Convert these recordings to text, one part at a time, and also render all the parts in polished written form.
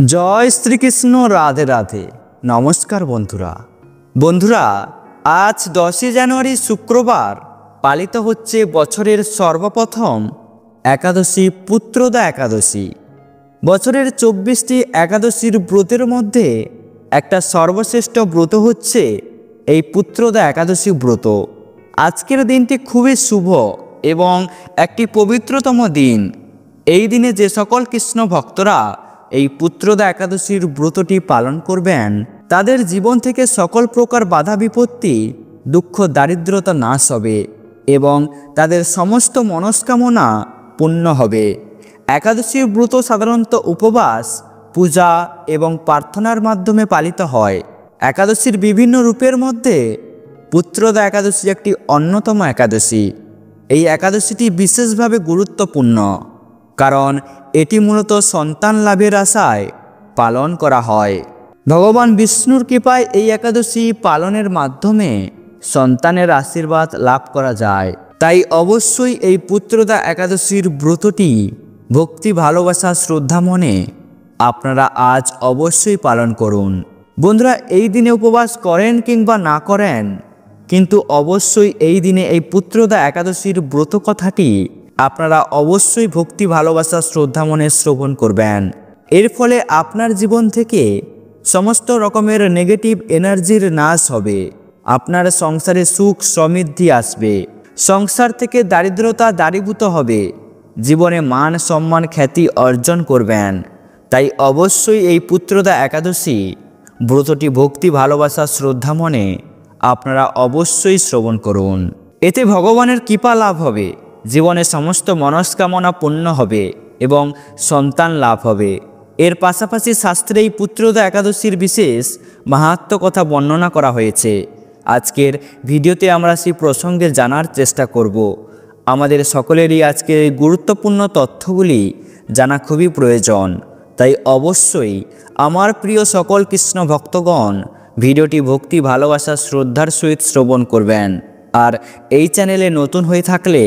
জয় শ্রীকৃষ্ণ। রাধে রাধে। নমস্কার বন্ধুরা আজ 10 জানুয়ারি শুক্রবার পালিত হচ্ছে বছরের সর্বপ্রথম একাদশী পুত্রদা একাদশী। বছরের 24টি একাদশীর ব্রতের মধ্যে একটা সর্বশ্রেষ্ঠ ব্রত হচ্ছে এই পুত্রদা একাদশী ব্রত। আজকের দিনটি খুবই শুভ এবং একটি পবিত্রতম দিন। এই দিনে যে সকল কৃষ্ণ ভক্তরা এই পুত্রদা একাদশীর ব্রতটি পালন করবেন তাদের জীবন থেকে সকল প্রকার বাধা বিপত্তি, দুঃখ, দারিদ্রতা নাশ হবে এবং তাদের সমস্ত মনস্কামনা পূর্ণ হবে। একাদশীর ব্রত সাধারণত উপবাস, পূজা এবং প্রার্থনার মাধ্যমে পালিত হয়। একাদশীর বিভিন্ন রূপের মধ্যে পুত্রদা একাদশী একটি অন্যতম একাদশী। এই একাদশীটি বিশেষভাবে গুরুত্বপূর্ণ কারণ এটি মূলত সন্তান লাভের আশায় পালন করা হয়। ভগবান বিষ্ণুর কৃপায় এই একাদশী পালনের মাধ্যমে সন্তানের আশীর্বাদ লাভ করা যায়। তাই অবশ্যই এই পুত্রদা একাদশীর ব্রতটি ভক্তি, ভালোবাসা, শ্রদ্ধা মনে আপনারা আজ অবশ্যই পালন করুন। বন্ধুরা, এই দিনে উপবাস করেন কিংবা না করেন, কিন্তু অবশ্যই এই দিনে এই পুত্রদা একাদশীর ব্রত কথাটি আপনারা অবশ্যই ভক্তি, ভালোবাসা, শ্রদ্ধা মনে শ্রবণ করবেন। এর ফলে আপনার জীবন থেকে সমস্ত রকমের নেগেটিভ এনার্জির নাশ হবে। আপনার সংসারে সুখ সমৃদ্ধি আসবে, সংসার থেকে দারিদ্রতা দারীভূত হবে, জীবনে মান সম্মান খ্যাতি অর্জন করবেন। তাই অবশ্যই এই পুত্রদা একাদশী ব্রতটি ভক্তি, ভালোবাসা, শ্রদ্ধা মনে আপনারা অবশ্যই শ্রবণ করুন। এতে ভগবানের কৃপা লাভ হবে, জীবনে সমস্ত মনস্কামনা পূর্ণ হবে এবং সন্তান লাভ হবে। এর পাশাপাশি শাস্ত্রে এই পুত্রদা একাদশীর বিশেষ মাহাত্ম্য কথা বর্ণনা করা হয়েছে। আজকের ভিডিওতে আমরা সেই প্রসঙ্গে জানার চেষ্টা করব। আমাদের সকলেরই আজকের এই গুরুত্বপূর্ণ তথ্যগুলি জানা খুবই প্রয়োজন। তাই অবশ্যই আমার প্রিয় সকল কৃষ্ণ ভক্তগণ ভিডিওটি ভক্তি, ভালোবাসা, শ্রদ্ধার সহিত শ্রবণ করবেন। আর এই চ্যানেলে নতুন হয়ে থাকলে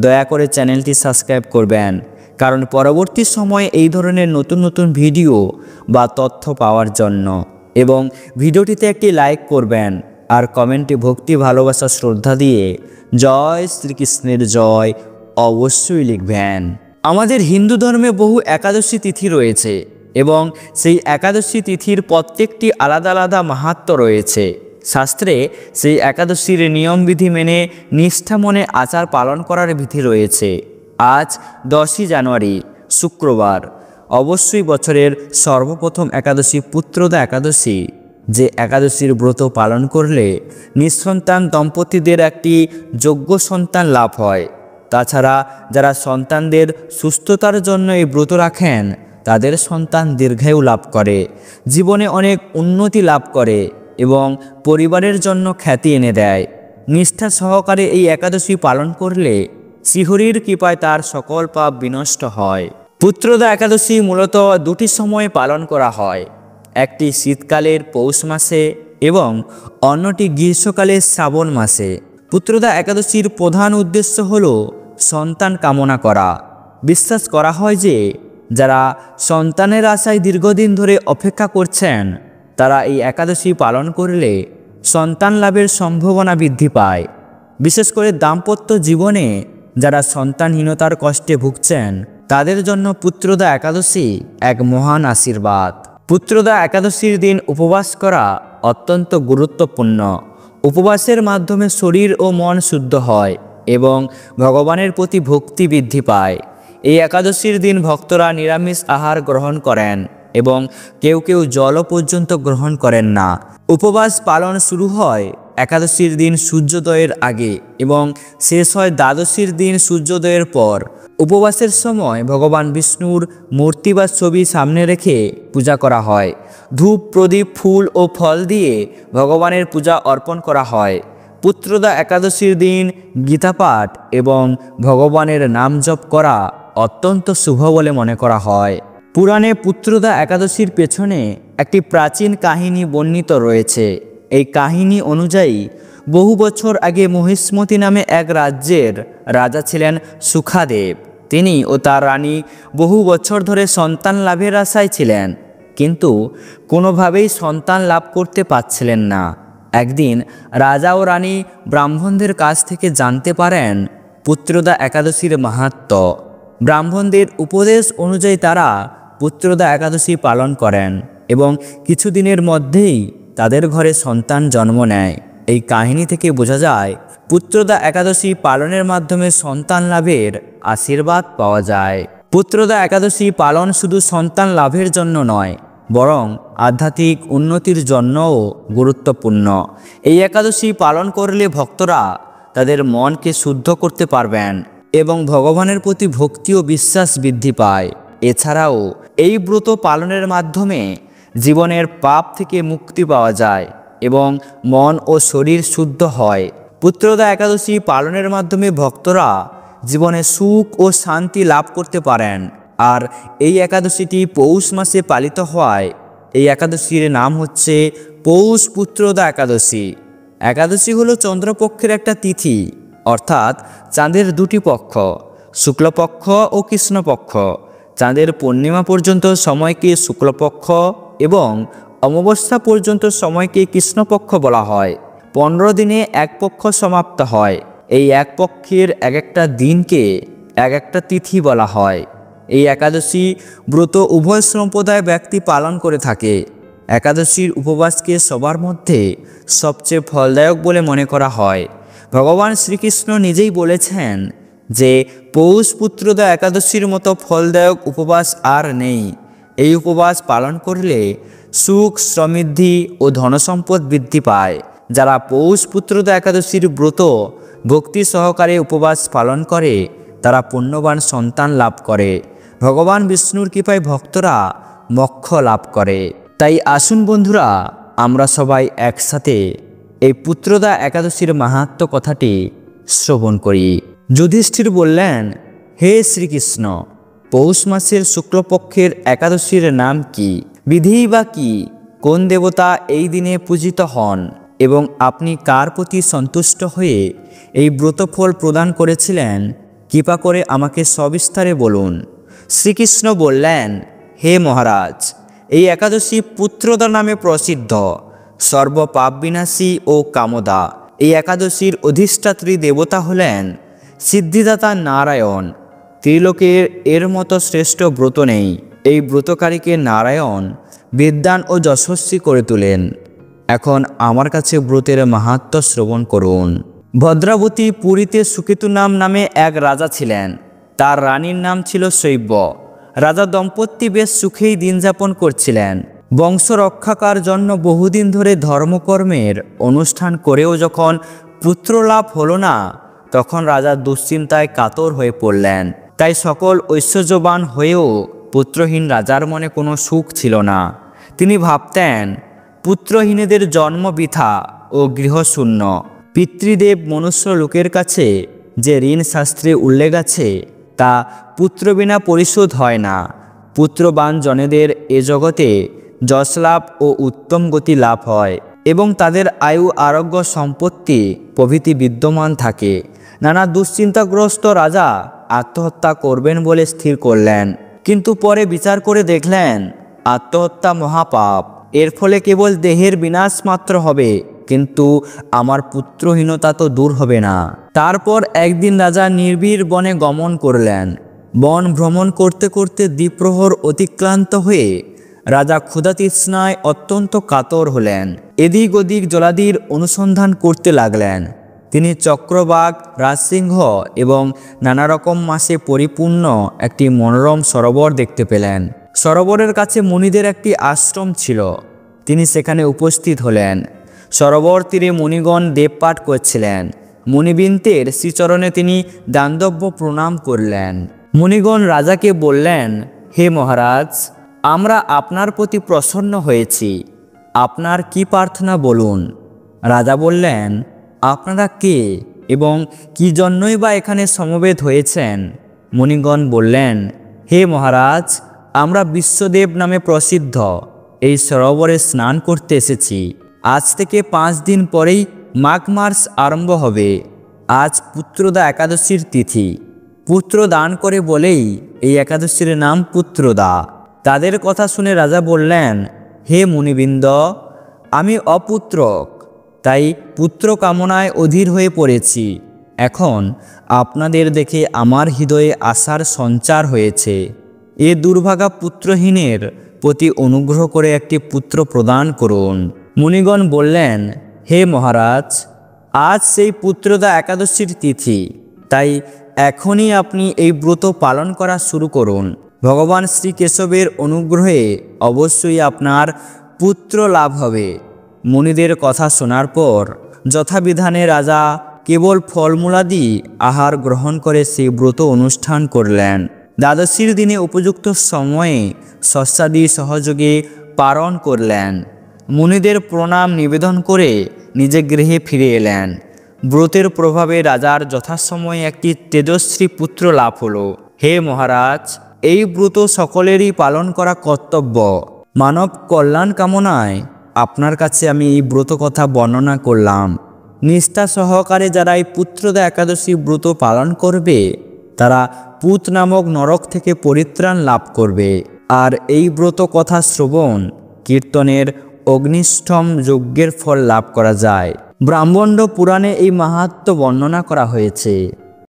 দয়া করে চ্যানেলটি সাবস্ক্রাইব করবেন, কারণ পরবর্তী সময়ে এই ধরনের নতুন নতুন ভিডিও বা তথ্য পাওয়ার জন্য। এবং ভিডিওটিতে একটি লাইক করবেন আর কমেন্টে ভক্তি, ভালোবাসা, শ্রদ্ধা দিয়ে জয় শ্রীকৃষ্ণের জয় অবশ্যই লিখবেন। আমাদের হিন্দু ধর্মে বহু একাদশী তিথি রয়েছে এবং সেই একাদশী তিথির প্রত্যেকটি আলাদা আলাদা মাহাত্ম্য রয়েছে। শাস্ত্রে সেই একাদশীর নিয়মবিধি মেনে নিষ্ঠা মনে আচার পালন করার বিধি রয়েছে। আজ 10 জানুয়ারি শুক্রবার, অবশ্যই বছরের সর্বপ্রথম একাদশী পুত্রদা একাদশী। যে একাদশীর ব্রত পালন করলে নিঃসন্তান দম্পতিদের একটি যোগ্য সন্তান লাভ হয়। তাছাড়া যারা সন্তানদের সুস্থতার জন্য এই ব্রত রাখেন তাদের সন্তান দীর্ঘায়ু লাভ করে, জীবনে অনেক উন্নতি লাভ করে এবং পরিবারের জন্য খ্যাতি এনে দেয়। নিষ্ঠা সহকারে এই একাদশী পালন করলে শ্রীহরির কৃপায় তার সকল পাপ বিনষ্ট হয়। পুত্রদা একাদশী মূলত দুটি সময়ে পালন করা হয়, একটি শীতকালের পৌষ মাসে এবং অন্যটি গ্রীষ্মকালের শ্রাবণ মাসে। পুত্রদা একাদশীর প্রধান উদ্দেশ্য হল সন্তান কামনা করা। বিশ্বাস করা হয় যে যারা সন্তানের আশায় দীর্ঘদিন ধরে অপেক্ষা করছেন তারা এই একাদশী পালন করলে সন্তান লাভের সম্ভাবনা বৃদ্ধি পায়। বিশেষ করে দাম্পত্য জীবনে যারা সন্তানহীনতার কষ্টে ভুগছেন তাদের জন্য পুত্রদা একাদশী এক মহান আশীর্বাদ। পুত্রদা একাদশীর দিন উপবাস করা অত্যন্ত গুরুত্বপূর্ণ। উপবাসের মাধ্যমে শরীর ও মন শুদ্ধ হয় এবং ভগবানের প্রতি ভক্তি বৃদ্ধি পায়। এই একাদশীর দিন ভক্তরা নিরামিষ আহার গ্রহণ করেন এবং কেউ কেউ জলও পর্যন্ত গ্রহণ করেন না। উপবাস পালন শুরু হয় একাদশীর দিন সূর্যোদয়ের আগে এবং শেষ হয় দ্বাদশীর দিন সূর্যোদয়ের পর। উপবাসের সময় ভগবান বিষ্ণুর মূর্তি বা ছবি সামনে রেখে পূজা করা হয়। ধূপ, প্রদীপ, ফুল ও ফল দিয়ে ভগবানের পূজা অর্পণ করা হয়। পুত্রদা একাদশীর দিন গীতাপাঠ এবং ভগবানের নাম জপ করা অত্যন্ত শুভ বলে মনে করা হয়। পুরাণে পুত্রদা একাদশীর পেছনে একটি প্রাচীন কাহিনী বর্ণিত রয়েছে। এই কাহিনী অনুযায়ী বহু বছর আগে মহিষ্মতি নামে এক রাজ্যের রাজা ছিলেন সুখাদেব। তিনি ও তার রানী বহু বছর ধরে সন্তান লাভের আশায় ছিলেন। কিন্তু কোনোভাবেই সন্তান লাভ করতে পারছিলেন না। একদিন রাজা ও রানী ব্রাহ্মণদের কাছ থেকে জানতে পারেন পুত্রদা একাদশীর মাহাত্ম্য। ব্রাহ্মণদের উপদেশ অনুযায়ী তারা পুত্রদা একাদশী পালন করেন এবং কিছুদিনের মধ্যেই তাদের ঘরে সন্তান জন্ম নেয়। এই কাহিনী থেকে বোঝা যায় পুত্রদা একাদশী পালনের মাধ্যমে সন্তান লাভের আশীর্বাদ পাওয়া যায়। পুত্রদা একাদশী পালন শুধু সন্তান লাভের জন্য নয়, বরং আধ্যাত্মিক উন্নতির জন্যও গুরুত্বপূর্ণ। এই একাদশী পালন করলে ভক্তরা তাদের মনকে শুদ্ধ করতে পারবেন এবং ভগবানের প্রতি ভক্তি ও বিশ্বাস বৃদ্ধি পায়। এছাড়াও এই ব্রত পালনের মাধ্যমে জীবনের পাপ থেকে মুক্তি পাওয়া যায় এবং মন ও শরীর শুদ্ধ হয়। পুত্রদা একাদশী পালনের মাধ্যমে ভক্তরা জীবনে সুখ ও শান্তি লাভ করতে পারেন। আর এই একাদশীটি পৌষ মাসে পালিত হওয়ায় এই একাদশীর নাম হচ্ছে পৌষ পুত্রদা একাদশী। একাদশী হলো চন্দ্রপক্ষের একটা তিথি, অর্থাৎ চাঁদের দুটি পক্ষ, শুক্লপক্ষ ও কৃষ্ণপক্ষ। চাঁদের পূর্ণিমা পর্যন্ত সময়কে শুক্লপক্ষ এবং অমাবস্যা পর্যন্ত সময়কে কৃষ্ণপক্ষ বলা হয়। 15 দিনে এক পক্ষ সমাপ্ত হয়। এই এক পক্ষের এক একটা দিনকে এক একটা তিথি বলা হয়। এই একাদশী ব্রত উভয় সম্প্রদায় ব্যক্তি পালন করে থাকে। একাদশীর উপবাসকে সবার মধ্যে সবচেয়ে ফলদায়ক বলে মনে করা হয়। ভগবান শ্রীকৃষ্ণ নিজেই বলেছেন যে পৌষ পুত্রদা একাদশীর মতো ফলদায়ক উপবাস আর নেই। এই উপবাস পালন করলে সুখ, সমৃদ্ধি ও ধনসম্পদ বৃদ্ধি পায়। যারা পৌষ পুত্রদা একাদশীর ব্রত ভক্তি সহকারে উপবাস পালন করে তারা পুণ্যবান সন্তান লাভ করে। ভগবান বিষ্ণুর কৃপায় ভক্তরা মোক্ষ লাভ করে। তাই আসুন বন্ধুরা, আমরা সবাই একসাথে এই পুত্রদা একাদশীর মাহাত্ম্য কথাটি শ্রবণ করি। যুধিষ্ঠির বললেন, হে শ্রীকৃষ্ণ, পৌষ মাসের শুক্লপক্ষের একাদশীর নাম কি? বিধি বা কি? কোন দেবতা এই দিনে পূজিত হন এবং আপনি কার প্রতি সন্তুষ্ট হয়ে এই ব্রতফল প্রদান করেছিলেন? কৃপা করে আমাকে সবিস্তারে বলুন। শ্রীকৃষ্ণ বললেন, হে মহারাজ, এই একাদশী পুত্রদা নামে প্রসিদ্ধ, সর্বপাপ বিনাশী ও কামদা। এই একাদশীর অধিষ্ঠাত্রী দেবতা হলেন সিদ্ধিদাতা নারায়ণ। ত্রিলোকের এর মতো শ্রেষ্ঠ ব্রত নেই। এই ব্রতকারীকে নারায়ণ বিদ্বান ও যশস্বী করে তোলেন। এখন আমার কাছে ব্রতের মাহাত্ম্য শ্রবণ করুন। ভদ্রাবতী পুরীতে সুকেতু নামে এক রাজা ছিলেন। তার রানীর নাম ছিল শৈব্য। রাজা দম্পতি বেশ সুখেই দিন যাপন করছিলেন। বংশ রক্ষাকার জন্য বহুদিন ধরে ধর্মকর্মের অনুষ্ঠান করেও যখন পুত্র লাভ হলো না, তখন রাজা দুশ্চিন্তায় কাতর হয়ে পড়লেন। তাই সকল ঐশ্বর্যবান হয়েও পুত্রহীন রাজার মনে কোনো সুখ ছিল না। তিনি ভাবতেন, পুত্রহীনেদের জন্ম বৃথা ও গৃহশূন্য। পিতৃদেব মনুষ্য লোকের কাছে যে ঋণ শাস্ত্রে উল্লেখ আছে তা পুত্র বিনা পরিশোধ হয় না। পুত্রবান জনেদের এ জগতে যশলাভ ও উত্তম গতি লাভ হয় এবং তাদের আয়ু, আরোগ্য, সম্পত্তি প্রভৃতি বিদ্যমান থাকে। নানা দুশ্চিন্তাগ্রস্ত রাজা আত্মহত্যা করবেন বলে স্থির করলেন, কিন্তু পরে বিচার করে দেখলেন আত্মহত্যা মহাপাপ। এর ফলে কেবল দেহের বিনাশ মাত্র হবে, কিন্তু আমার পুত্রহীনতা তো দূর হবে না। তারপর একদিন রাজা নির্বীর বনে গমন করলেন। বন ভ্রমণ করতে করতে দ্বিপ্রহর অতিক্রান্ত হয়ে রাজা ক্ষুধাতৃষ্ণায় অত্যন্ত কাতর হলেন। এদিক ওদিক জলাদির অনুসন্ধান করতে লাগলেন। তিনি চক্রবাক, রাজসিংহ এবং নানা রকম মাছে পরিপূর্ণ একটি মনোরম সরোবর দেখতে পেলেন। সরোবরের কাছে মুনিদের একটি আশ্রম ছিল। তিনি সেখানে উপস্থিত হলেন। সরোবর তীরে মুনিগণ দেবপাঠ করছিলেন। মুনিবৃন্দের শ্রীচরণে তিনি দানদব্য প্রণাম করলেন। মুনিগণ রাজাকে বললেন, হে মহারাজ, আমরা আপনার প্রতি প্রসন্ন হয়েছি। আপনার কি প্রার্থনা বলুন। রাজা বললেন, আপনারা কে এবং কি জন্যই বা এখানে সমবেত হয়েছেন? মুনিগণ বললেন, হে মহারাজ, আমরা বিশ্বদেব নামে প্রসিদ্ধ এই সরোবরে স্নান করতে এসেছি। আজ থেকে 5 দিন পরেই মাঘ মাস আরম্ভ হবে। আজ পুত্রদা একাদশীর তিথি। পুত্র দান করে বলেই এই একাদশীর নাম পুত্রদা। তাদের কথা শুনে রাজা বললেন, হে মুনিবৃন্দ, আমি অপুত্রক, তাই পুত্র কামনায় অধীর হয়ে পড়েছি। এখন আপনাদের দেখে আমার হৃদয়ে আশার সঞ্চার হয়েছে। এ দুর্ভাগা পুত্রহীনের প্রতি অনুগ্রহ করে একটি পুত্র প্রদান করুন। মুনিগণ বললেন, হে মহারাজ, আজ সেই পুত্রদা একাদশীর তিথি, তাই এখনই আপনি এই ব্রত পালন করা শুরু করুন। ভগবান শ্রীকেশবের অনুগ্রহে অবশ্যই আপনার পুত্র লাভ হবে। মুনিদের কথা শোনার পর যথাবিধানে রাজা কেবল ফলমূলাদি আহার গ্রহণ করে সেই ব্রত অনুষ্ঠান করলেন। দ্বাদশীর দিনে উপযুক্ত সময়ে শস্যাদি সহযোগে পালন করলেন। মুনিদের প্রণাম নিবেদন করে নিজে গৃহে ফিরে এলেন। ব্রতের প্রভাবে রাজার যথাসময়ে একটি তেজস্বী পুত্র লাভ হলো। হে মহারাজ, এই ব্রত সকলেরই পালন করা কর্তব্য। মানব কল্যাণ কামনায় আপনার কাছে আমি এই ব্রত কথা বর্ণনা করলাম। নিষ্ঠা সহকারে যারা এই পুত্রদা একাদশী ব্রত পালন করবে, তারা পুত নামক নরক থেকে পরিত্রাণ লাভ করবে। আর এই ব্রত কথা শ্রবণ কীর্তনের অগ্নিষ্ঠম যজ্ঞের ফল লাভ করা যায়। ব্রাহ্মণ্ড পুরাণে এই মাহাত্ম্য বর্ণনা করা হয়েছে।